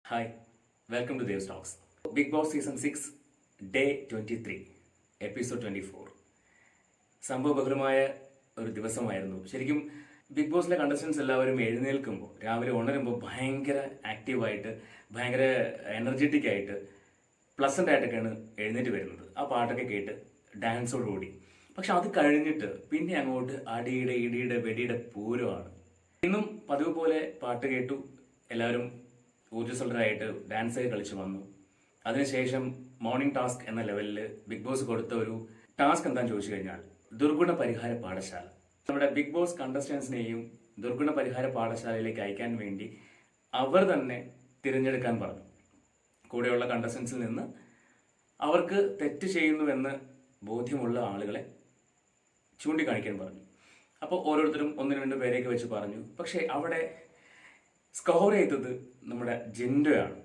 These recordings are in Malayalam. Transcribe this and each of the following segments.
Hi welcome to Dev's talks. Bigg Boss season 6 day 23 episode 24. സംഭവബഹുലമായ ഒരു ദിവസമായിരുന്നു. ശരിക്കും ബിഗ് ബോസിലെ കണ്ടസ്റ്റൻസ് എല്ലാവരും എഴുന്നേൽക്കുമ്പോൾ, രാവിലെ ഉണരുമ്പോൾ ഭയങ്കര ആക്റ്റീവായിട്ട്, ഭയങ്കര എനർജറ്റിക് ആയിട്ട്, പ്ലസന്റ് ആയിട്ടൊക്കെയാണ് എഴുന്നേറ്റ് വരുന്നത്. ആ പാട്ടൊക്കെ കേട്ട് ഡാൻസോടുകൂടി. പക്ഷെ അത് കഴിഞ്ഞിട്ട് പിന്നെ അങ്ങോട്ട് അടിയുടെ ഇടിയുടെ വെടിയുടെ പൂരമാണ്. ഇന്നും പതിവ് പോലെ പാട്ട് കേട്ടു, എല്ലാവരും ഊർജ്ജസ്വലരായിട്ട് ഡാൻസ് കളിച്ച് വന്നു. അതിനുശേഷം മോർണിംഗ് ടാസ്ക് എന്ന ലെവലിൽ ബിഗ് ബോസ് കൊടുത്ത ഒരു ടാസ്ക് എന്താണെന്ന് ചോദിച്ചു കഴിഞ്ഞാൽ ദുർഗുണ പരിഹാര പാഠശാല. നമ്മുടെ ബിഗ് ബോസ് കണ്ടസ്റ്റൻസിനെയും ദുർഗുണ പരിഹാര പാഠശാലയിലേക്ക് അയക്കാൻ വേണ്ടി അവർ തന്നെ തിരഞ്ഞെടുക്കാൻ പറഞ്ഞു. കൂടെയുള്ള കണ്ടസ്റ്റൻസിൽ നിന്ന് അവർക്ക് തെറ്റ് ചെയ്യുന്നുവെന്ന് ബോധ്യമുള്ള ആളുകളെ ചൂണ്ടിക്കാണിക്കാൻ പറഞ്ഞു. അപ്പോൾ ഓരോരുത്തരും ഒന്നിനു രണ്ട് പേരെയൊക്കെ വെച്ച് പറഞ്ഞു. പക്ഷേ അവിടെ സ്കോർ ചെയ്തത് നമ്മുടെ ജിൻഡോയാണ്.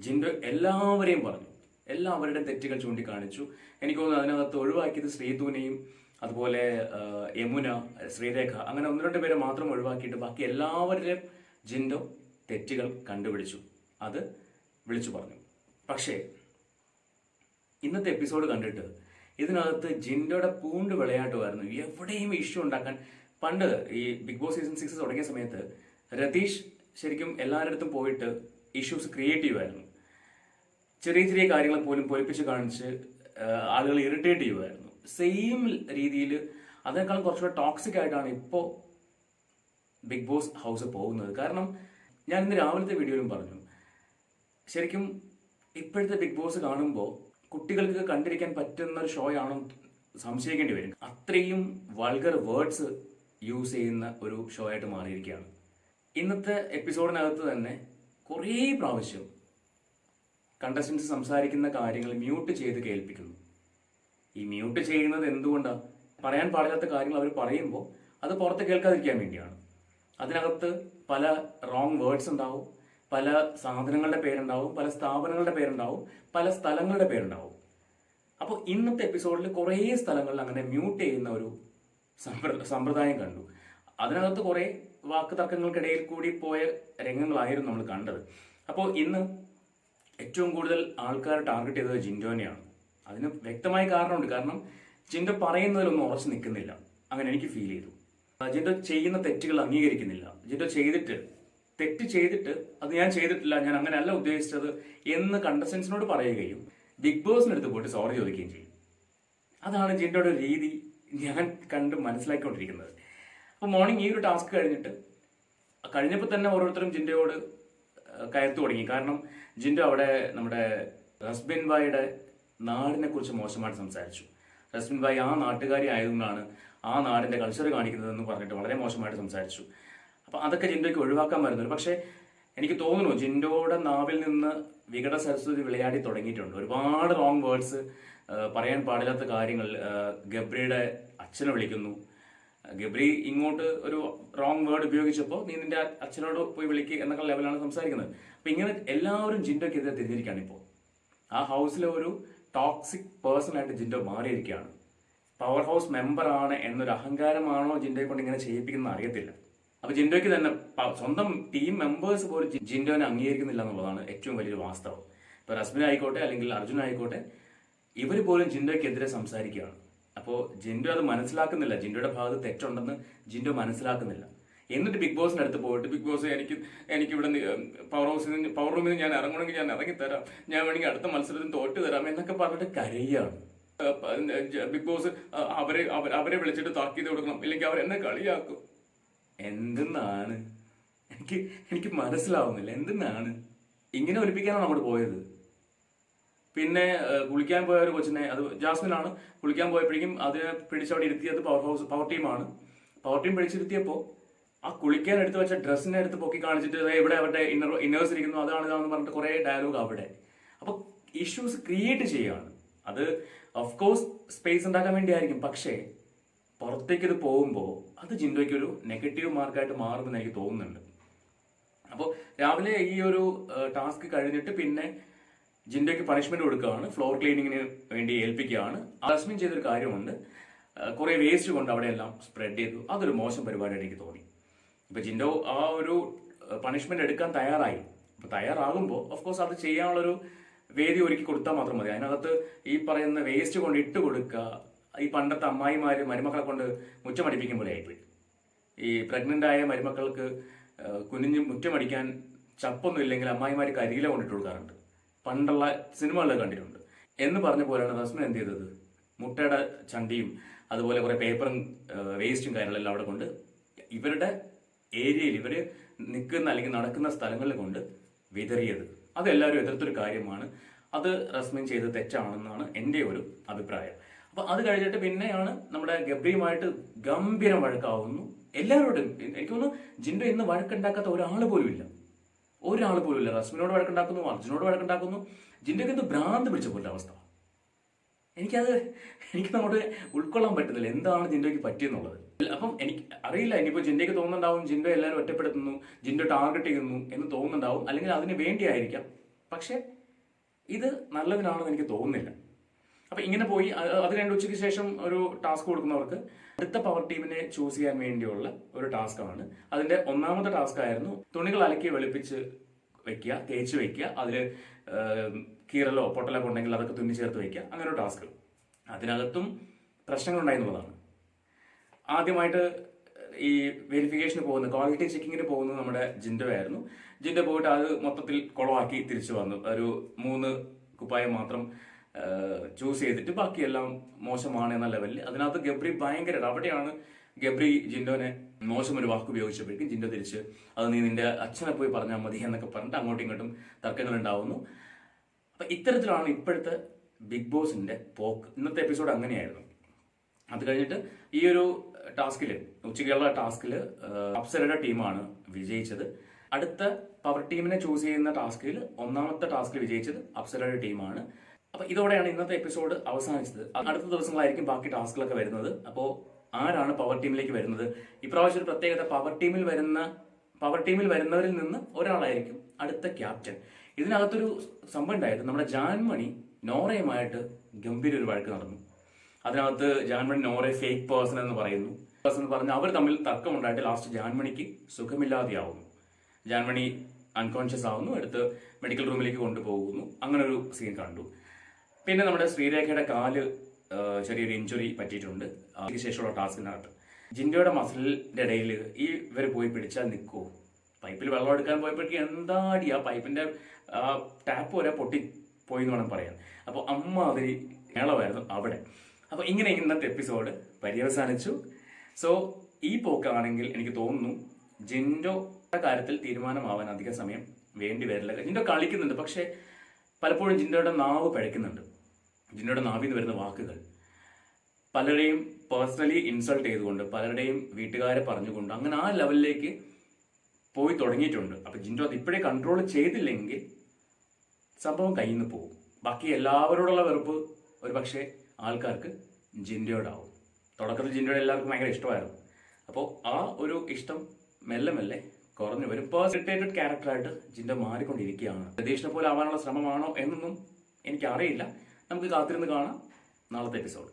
ജിൻഡോ എല്ലാവരെയും പറഞ്ഞു, എല്ലാവരുടെയും തെറ്റുകൾ ചൂണ്ടിക്കാണിച്ചു. എനിക്ക് തോന്നുന്നു അതിനകത്ത് ഒഴിവാക്കിയത് ശ്രീധുവിനെയും അതുപോലെ യമുന, ശ്രീരേഖ, അങ്ങനെ ഒന്ന് രണ്ട് പേരെ മാത്രം ഒഴിവാക്കിയിട്ട് ബാക്കി എല്ലാവരുടെയും ജിൻഡോ തെറ്റുകൾ കണ്ടുപിടിച്ചു, അത് വിളിച്ചു പറഞ്ഞു. പക്ഷേ ഇന്നത്തെ എപ്പിസോഡ് കണ്ടിട്ട് ഇതിനകത്ത് ജിൻഡോയുടെ പൂണ്ട് വിളയാട്ടമായിരുന്നു. എവിടെയും ഇഷ്യൂ ഉണ്ടാക്കാൻ. പണ്ട് ഈ ബിഗ് ബോസ് സീസൺ 6 തുടങ്ങിയ സമയത്ത് രതീഷ് ശരിക്കും എല്ലാവരുടെ പോയിട്ട് ഇഷ്യൂസ് ക്രിയേറ്റ് ചെയ്യുമായിരുന്നു. ചെറിയ ചെറിയ കാര്യങ്ങൾ പോലും പൊലിപ്പിച്ച് കാണിച്ച് ആളുകൾ ഇറിറ്റേറ്റ് ചെയ്യുമായിരുന്നു. സെയിം രീതിയിൽ അതിനേക്കാളും കുറച്ചുകൂടെ ടോക്സിക് ആയിട്ടാണ് ഇപ്പോൾ ബിഗ് ബോസ് ഹൗസ് പോകുന്നത്. കാരണം ഞാൻ ഇന്ന് രാവിലത്തെ വീഡിയോയിലും പറഞ്ഞു, ശരിക്കും ഇപ്പോഴത്തെ ബിഗ് ബോസ് കാണുമ്പോൾ കുട്ടികൾക്ക് കണ്ടിരിക്കാൻ പറ്റുന്ന ഒരു ഷോ ആണോ സംശയിക്കേണ്ടി വരും. അത്രയും വൾഗർ വേർഡ്സ് യൂസ് ചെയ്യുന്ന ഒരു ഷോ ആയിട്ട് മാറിയിരിക്കുകയാണ്. ഇന്നത്തെ എപ്പിസോഡിനകത്ത് തന്നെ കുറേ പ്രാവശ്യം കണ്ടസ്റ്റൻസ് സംസാരിക്കുന്ന കാര്യങ്ങൾ മ്യൂട്ട് ചെയ്ത് കേൾപ്പിക്കുന്നു. ഈ മ്യൂട്ട് ചെയ്യുന്നത് എന്തുകൊണ്ടാണ്? പറയാൻ പാടില്ലാത്ത കാര്യങ്ങൾ അവർ പറയുമ്പോൾ അത് പുറത്ത് കേൾക്കാതിരിക്കാൻ വേണ്ടിയാണ്. അതിനകത്ത് പല റോങ് വേർഡ്സ് ഉണ്ടാവും, പല സാധനങ്ങളുടെ പേരുണ്ടാവും, പല സ്ഥാപനങ്ങളുടെ പേരുണ്ടാവും, പല സ്ഥലങ്ങളുടെ പേരുണ്ടാവും. അപ്പോൾ ഇന്നത്തെ എപ്പിസോഡിൽ കുറേ സ്ഥലങ്ങളിൽ അങ്ങനെ മ്യൂട്ട് ചെയ്യുന്ന ഒരു സമ്പ്രദായം കണ്ടു. അതിനകത്ത് കുറേ വാക്ക് തർക്കങ്ങൾക്കിടയിൽ കൂടി പോയ രംഗങ്ങളായിരുന്നു നമ്മൾ കണ്ടത്. അപ്പോൾ ഇന്ന് ഏറ്റവും കൂടുതൽ ആൾക്കാർ ടാർഗറ്റ് ചെയ്തത് ജിൻഡോനെയാണ്. അതിന് വ്യക്തമായ കാരണമുണ്ട്. കാരണം ജിൻഡോ പറയുന്നതിലൊന്നും ഉറച്ചു നിൽക്കുന്നില്ല, അങ്ങനെ എനിക്ക് ഫീൽ ചെയ്തു. ജിൻഡോ ചെയ്യുന്ന തെറ്റുകൾ അംഗീകരിക്കുന്നില്ല. ജിൻഡോ തെറ്റ് ചെയ്തിട്ട് അത് ഞാൻ ചെയ്തിട്ടില്ല, ഞാൻ അങ്ങനെ അല്ല ഉദ്ദേശിച്ചത് എന്ന് കണ്ടസ്റ്റൻസിനോട് പറയുകയും ബിഗ് ബോസിനടുത്ത് പോയിട്ട് സോറി ചോദിക്കുകയും ചെയ്യും. അതാണ് ജിൻഡോയുടെ രീതി ഞാൻ കണ്ട് മനസ്സിലാക്കിക്കൊണ്ടിരിക്കുന്നത്. അപ്പോൾ മോർണിംഗ് ഈ ഒരു ടാസ്ക് കഴിഞ്ഞപ്പോൾ തന്നെ ഓരോരുത്തരും ജിൻഡോയോട് കയർത്തു തുടങ്ങി. കാരണം ജിൻഡോ അവിടെ നമ്മുടെ റസ്ബിൻ ഭായിയുടെ നാടിനെ കുറിച്ച് മോശമായിട്ട് സംസാരിച്ചു. റസ്ബിൻ ഭായി ആ നാട്ടുകാരി ആയതുകൊണ്ടാണ് ആ നാടിന്റെ കൾച്ചർ കാണിക്കുന്നതെന്ന് പറഞ്ഞിട്ട് വളരെ മോശമായിട്ട് സംസാരിച്ചു. അപ്പോൾ അതൊക്കെ ജിൻഡോയ്ക്ക് ഒഴിവാക്കാൻ വരുന്നത്. പക്ഷേ എനിക്ക് തോന്നുന്നു ജിൻഡോയുടെ നാവിൽ നിന്ന് വികട സരസ്വതി വിളയാടി തുടങ്ങിയിട്ടുണ്ട്. ഒരുപാട് റോങ് വേർഡ്സ്, പറയാൻ പാടില്ലാത്ത കാര്യങ്ങൾ. ഗബ്രിയുടെ അച്ഛനെ വിളിക്കുന്നു. ഗബ്രി ഇങ്ങോട്ട് ഒരു റോങ് വേർഡ് ഉപയോഗിച്ചപ്പോൾ നീ നിന്റെ അച്ഛനോട് പോയി വിളിക്കുക എന്നൊക്കെ ലെവലാണ് സംസാരിക്കുന്നത്. അപ്പൊ ഇങ്ങനെ എല്ലാവരും ജിൻഡോക്കെതിരെ തിരിഞ്ഞിരിക്കുകയാണ്. ഇപ്പോൾ ആ ഹൗസിലെ ഒരു ടോക്സിക് പേഴ്സൺ ആയിട്ട് ജിൻഡോ മാറിയിരിക്കുകയാണ്. പവർ ഹൗസ് മെമ്പർ ആണ് എന്നൊരു അഹങ്കാരമാണോ ജിൻഡോയെ കൊണ്ട് ഇങ്ങനെ ചെയ്യിപ്പിക്കുന്നത് അറിയത്തില്ല. അപ്പൊ ജിൻഡോയ്ക്ക് തന്നെ സ്വന്തം ടീം മെമ്പേഴ്സ് പോലും ജിൻഡോനെ അംഗീകരിക്കുന്നില്ല എന്നുള്ളതാണ് ഏറ്റവും വലിയൊരു വാസ്തവം. ഇപ്പൊ റസ്മിൻ ആയിക്കോട്ടെ അല്ലെങ്കിൽ അർജുൻ ആയിക്കോട്ടെ, ഇവർ പോലും ജിൻഡോയ്ക്കെതിരെ സംസാരിക്കുകയാണ്. അപ്പോൾ ജിൻഡോ അത് മനസ്സിലാക്കുന്നില്ല. ജിൻഡോയുടെ ഭാഗത്ത് തെറ്റുണ്ടെന്ന് ജിൻഡോ മനസ്സിലാക്കുന്നില്ല. എന്നിട്ട് ബിഗ് ബോസിന്റെ അടുത്ത് പോയിട്ട്, ബിഗ് ബോസ് എനിക്കിവിടെ പവർ റൂമിൽ നിന്ന് ഞാൻ ഇറങ്ങണമെങ്കിൽ ഞാൻ ഇറങ്ങിത്തരാം, ഞാൻ വേണമെങ്കിൽ അടുത്ത മത്സരത്തിന് തോറ്റു തരാം എന്നൊക്കെ പറഞ്ഞിട്ട് കരയാണ്. ബിഗ് ബോസ് അവരെ വിളിച്ചിട്ട് താക്കീത് കൊടുക്കണം, ഇല്ലെങ്കിൽ അവരെന്നെ കളിയാക്കും. എന്തെന്നാണ് എനിക്ക് മനസ്സിലാവുന്നില്ല. എന്തെന്നാണ് ഇങ്ങനെ ഒലിപ്പിക്കാനാണ് നമ്മൾ പോയത്? പിന്നെ കുളിക്കാൻ പോയ ഒരു കൊച്ചിനെ, അത് ജാസ്മിനാണ്, കുളിക്കാൻ പോയപ്പോഴേക്കും അതിനെ പിടിച്ചവിടെ ഇരുത്തിയത് പവർ ടീമാണ്. പവർ ടീം പിടിച്ചിരുത്തിയപ്പോൾ ആ കുളിക്കാൻ എടുത്ത് വെച്ച ഡ്രസ്സിനെ എടുത്ത് പൊക്കി കാണിച്ചിട്ട് ഇവിടെ അവരുടെ ഇന്നേഴ്സ് ഇരിക്കുന്നു, അതാണ് ഇതാണെന്ന് പറഞ്ഞിട്ട് കുറേ ഡയലോഗ് അവിടെ. അപ്പൊ ഇഷ്യൂസ് ക്രിയേറ്റ് ചെയ്യുകയാണ്. അത് ഓഫ് കോഴ്സ് സ്പേസ് ഉണ്ടാക്കാൻ വേണ്ടിയായിരിക്കും. പക്ഷേ പുറത്തേക്ക് ഇത് പോകുമ്പോൾ അത് ജിൻഡോയ്ക്ക് ഒരു നെഗറ്റീവ് മാർക്കായിട്ട് മാറുമെന്ന് എനിക്ക് തോന്നുന്നുണ്ട്. അപ്പോൾ രാവിലെ ഈ ഒരു ടാസ്ക് കഴിഞ്ഞിട്ട് പിന്നെ ജിൻഡോയ്ക്ക് പണിഷ്മെന്റ് കൊടുക്കുകയാണ്, ഫ്ലോർ ക്ലീനിങ്ങിന് വേണ്ടി ഏൽപ്പിക്കുകയാണ്. റസ്മിൻ ചെയ്തൊരു കാര്യമുണ്ട്, കുറെ വേസ്റ്റ് കൊണ്ട് അവിടെ എല്ലാം സ്പ്രെഡ് ചെയ്തു. അതൊരു മോശം പരിപാടിയായിട്ട് എനിക്ക് തോന്നി. ഇപ്പൊ ജിൻഡോ ആ ഒരു പണിഷ്മെന്റ് എടുക്കാൻ തയ്യാറായി. അപ്പോൾ തയ്യാറാകുമ്പോൾ ഓഫ് കോഴ്സ് അത് ചെയ്യാനുള്ളൊരു വേദി ഒരുക്കി കൊടുത്താൽ മാത്രം മതി. അതിനകത്ത് ഈ പറയുന്ന വേസ്റ്റ് കൊണ്ട് ഇട്ട് കൊടുക്കുക, ഈ പണ്ടത്തെ അമ്മായിമാര് മരുമക്കളെ കൊണ്ട് മുറ്റമടിപ്പിക്കും പോലെ ആയിപ്പോയി. ഈ പ്രഗ്നന്റ് ആയ മരുമക്കൾക്ക് കുനിഞ്ഞ് മുറ്റമടിക്കാൻ ചപ്പൊന്നും ഇല്ലെങ്കിൽ അമ്മായിമാർ കരിയില കൊണ്ടിട്ട് കൊടുക്കാറുണ്ട്. പണ്ടുള്ള സിനിമകളിൽ കണ്ടിട്ടുണ്ട്. എന്ന് പറഞ്ഞ പോലെയാണ് റസ്മിൻ എന്ത് ചെയ്തത്, മുട്ടയുടെ ചണ്ടിയും അതുപോലെ കുറെ പേപ്പറും വേസ്റ്റും കാര്യങ്ങളെല്ലാം അവിടെ കൊണ്ട് ഇവരുടെ ഏരിയയിൽ ഇവർ നിൽക്കുന്ന അല്ലെങ്കിൽ നടക്കുന്ന സ്ഥലങ്ങളിൽ കൊണ്ട് വിതറിയത്. അതെല്ലാവരും എതിർത്തൊരു കാര്യമാണ്. അത് റസ്മിൻ ചെയ്ത് തെറ്റാണെന്നാണ് എൻ്റെ ഒരു അഭിപ്രായം. അപ്പൊ അത് കഴിഞ്ഞിട്ട് പിന്നെയാണ് നമ്മുടെ ഗബ്രിയുമായിട്ട് ഗംഭീരം വഴക്കാവുന്നു എല്ലാവരോടും. എനിക്ക് തോന്നുന്നു ജിൻഡോ ഇന്ന് വഴക്കുണ്ടാക്കാത്ത ഒരാൾ പോലും ഇല്ല. റസ്മിനോട് വഴക്കുണ്ടാക്കുന്നു, അർജുനോട് വഴക്കുണ്ടാക്കുന്നു. ജിൻഡോക്ക് എന്ത് ഭ്രാന്ത് പിടിച്ച പോലെ അവസ്ഥ. എനിക്ക് അങ്ങോട്ട് ഉൾക്കൊള്ളാൻ പറ്റുന്നില്ല എന്താണ് ജിൻഡോയ്ക്ക് പറ്റിയെന്നുള്ളത്. അപ്പം എനിക്ക് അറിയില്ല, ഇനിയിപ്പോൾ ജിൻഡോയ്ക്ക് തോന്നുന്നുണ്ടാവും ജിൻഡോ എല്ലാവരും ഒറ്റപ്പെടുത്തുന്നു, ജിൻഡോ ടാർഗറ്റ് ചെയ്യുന്നു എന്ന് തോന്നുന്നുണ്ടാവും, അല്ലെങ്കിൽ അതിന് വേണ്ടിയായിരിക്കാം. പക്ഷെ ഇത് നല്ലതിനാണെന്ന് എനിക്ക് തോന്നുന്നില്ല. അപ്പൊ ഇങ്ങനെ പോയി അത് കഴിഞ്ഞ ഉച്ചയ്ക്ക് ശേഷം ഒരു ടാസ്ക് കൊടുക്കുന്നവർക്ക് അടുത്ത പവർ ടീമിനെ ചൂസ് ചെയ്യാൻ വേണ്ടിയുള്ള ഒരു ടാസ്ക് ആണ്. അതിന്റെ ഒന്നാമത്തെ ടാസ്ക് ആയിരുന്നു തുണികൾ അലക്കി വെളുപ്പിച്ച് വെക്കുക, തേച്ച് വെക്കുക, അതിൽ കീറലോ പൊട്ടലൊക്കെ ഉണ്ടെങ്കിൽ അതൊക്കെ തുന്നി ചേർത്ത് വെക്കുക, അങ്ങനെ ഒരു ടാസ്ക്. അതിനകത്തും പ്രശ്നങ്ങളുണ്ടായി എന്നുള്ളതാണ്. ആദ്യമായിട്ട് ഈ വെരിഫിക്കേഷന് പോകുന്നത്, ക്വാളിറ്റി ചെക്കിങ്ങിന് പോകുന്നത് നമ്മുടെ ജിൻഡോ ആയിരുന്നു. ജിൻഡോ പോയിട്ട് അത് മൊത്തത്തിൽ കുളമാക്കി തിരിച്ചു വന്നു. ഒരു 3 കുപ്പായം മാത്രം ചൂസ് ചെയ്തിട്ട് ബാക്കിയെല്ലാം മോശമാണ് എന്ന ലെവലിൽ. അതിനകത്ത് ഗബ്രി ഭയങ്കര, അവിടെയാണ് ഗബ്രി ജിൻഡോനെ മോശം ഒരു വാക്ക് ഉപയോഗിച്ചപ്പോഴേക്കും ജിൻഡോ തിരിച്ച് അത് നീ നിന്റെ അച്ഛനെ പോയി പറഞ്ഞാൽ മതി എന്നൊക്കെ പറഞ്ഞിട്ട് അങ്ങോട്ടും ഇങ്ങോട്ടും തർക്കങ്ങൾ ഉണ്ടാവുന്നു. അപ്പൊ ഇത്തരത്തിലാണ് ഇപ്പോഴത്തെ ബിഗ് ബോസിന്റെ പോക്ക്. ഇന്നത്തെ എപ്പിസോഡ് അങ്ങനെയായിരുന്നു. അത് കഴിഞ്ഞിട്ട് ഈ ഒരു ടാസ്കില്, ഉച്ചയ്ക്കുള്ള ടാസ്കില് അപ്സരയുടെ ടീമാണ് വിജയിച്ചത്. അടുത്ത പവർ ടീമിനെ ചൂസ് ചെയ്യുന്ന ടാസ്കിൽ ഒന്നാമത്തെ ടാസ്കിൽ വിജയിച്ചത് അപ്സരയുടെ ടീമാണ്. അപ്പൊ ഇതോടെയാണ് ഇന്നത്തെ എപ്പിസോഡ് അവസാനിച്ചത്. അടുത്ത ദിവസങ്ങളായിരിക്കും ബാക്കി ടാസ്കുകളൊക്കെ വരുന്നത്. അപ്പോൾ ആരാണ് പവർ ടീമിലേക്ക് വരുന്നത്? ഇപ്രാവശ്യം ഒരു പ്രത്യേകത, പവർ ടീമിൽ വരുന്നവരിൽ നിന്ന് ഒരാളായിരിക്കും അടുത്ത ക്യാപ്റ്റൻ. ഇതിനകത്തൊരു സംഭവം ഉണ്ടായിരുന്നു. നമ്മുടെ ജാൻമണി നോറയുമായിട്ട് ഗംഭീര ഒരു വഴക്ക് നടന്നു. അതിനകത്ത് ജാൻമണി നോറയെ ഫേക്ക് പേഴ്സൺ എന്ന് പറയുന്നു. പറഞ്ഞ് അവർ തമ്മിൽ തർക്കമുണ്ടായിട്ട് ലാസ്റ്റ് ജാൻമണിക്ക് സുഖമില്ലാതെയാവുന്നു. ജാൻമണി അൺകോൺഷ്യസ് ആവുന്നു, എടുത്ത് മെഡിക്കൽ റൂമിലേക്ക് കൊണ്ടുപോകുന്നു. അങ്ങനെ ഒരു സീൻ കണ്ടു. പിന്നെ നമ്മുടെ ശ്രീരേഖയുടെ കാല് ചെറിയൊരു ഇഞ്ചുറി പറ്റിയിട്ടുണ്ട്. അതിനുശേഷമുള്ള ടാസ്കിനകത്ത് ജിൻഡോയുടെ മസിലിന്റെ ഇടയിൽ ഇവർ പോയി പിടിച്ചാൽ നിൽക്കുമോ? പൈപ്പിൽ വെള്ളം എടുക്കാൻ പോയപ്പോഴേക്കും എന്താടി ആ പൈപ്പിന്റെ ടാപ്പ് വരെ പൊട്ടിപ്പോയി എന്ന് വേണം പറയാൻ. അപ്പോൾ അമ്മാതിരി മേളമായിരുന്നു അവിടെ. അപ്പോൾ ഇങ്ങനെ ഇന്നത്തെ എപ്പിസോഡ് പര്യവസാനിച്ചു. സോ ഈ പോക്കാണെങ്കിൽ എനിക്ക് തോന്നുന്നു ജിൻഡോയുടെ കാര്യത്തിൽ തീരുമാനമാവാൻ അധിക സമയം വേണ്ടി വരില്ല. ജിൻഡോ കളിക്കുന്നുണ്ട്, പക്ഷെ പലപ്പോഴും ജിൻഡോയുടെ നാവ് പിഴയ്ക്കുന്നുണ്ട്. ജിൻഡോയുടെ നാവിൽ നിന്ന് വരുന്ന വാക്കുകൾ പലരെയും പേഴ്സണലി ഇൻസൾട്ട് ചെയ്തുകൊണ്ട്, പലരുടെയും വീട്ടുകാരെ പറഞ്ഞുകൊണ്ട്, അങ്ങനെ ആ ലെവലിലേക്ക് പോയി തുടങ്ങിയിട്ടുണ്ട്. അപ്പൊ ജിൻഡോ അത് ഇപ്പോഴേ കൺട്രോൾ ചെയ്തില്ലെങ്കിൽ സംഭവം കയ്യിൽ നിന്ന് പോകും. ബാക്കി എല്ലാവരോടുള്ള വെറുപ്പ് ഒരു പക്ഷേ ആൾക്കാർക്ക് ജിൻഡോയോടാവും. തുടക്കത്തിൽ ജിൻഡോയുടെ എല്ലാവർക്കും ഭയങ്കര ഇഷ്ടമായിരുന്നു. അപ്പോൾ ആ ഒരു ഇഷ്ടം മെല്ലെ മെല്ലെ കുറഞ്ഞു വരും. പേഴ്സിറ്റേറ്റഡ് ക്യാരക്ടറായിട്ട് ജിൻഡോ മാറിക്കൊണ്ടിരിക്കുകയാണ്. രതീഷിനെ പോലെ ആവാനുള്ള ശ്രമമാണോ എന്നൊന്നും എനിക്കറിയില്ല. നമുക്ക് കാത്തിരുന്ന് കാണാം നാളത്തെ എപ്പിസോഡ്.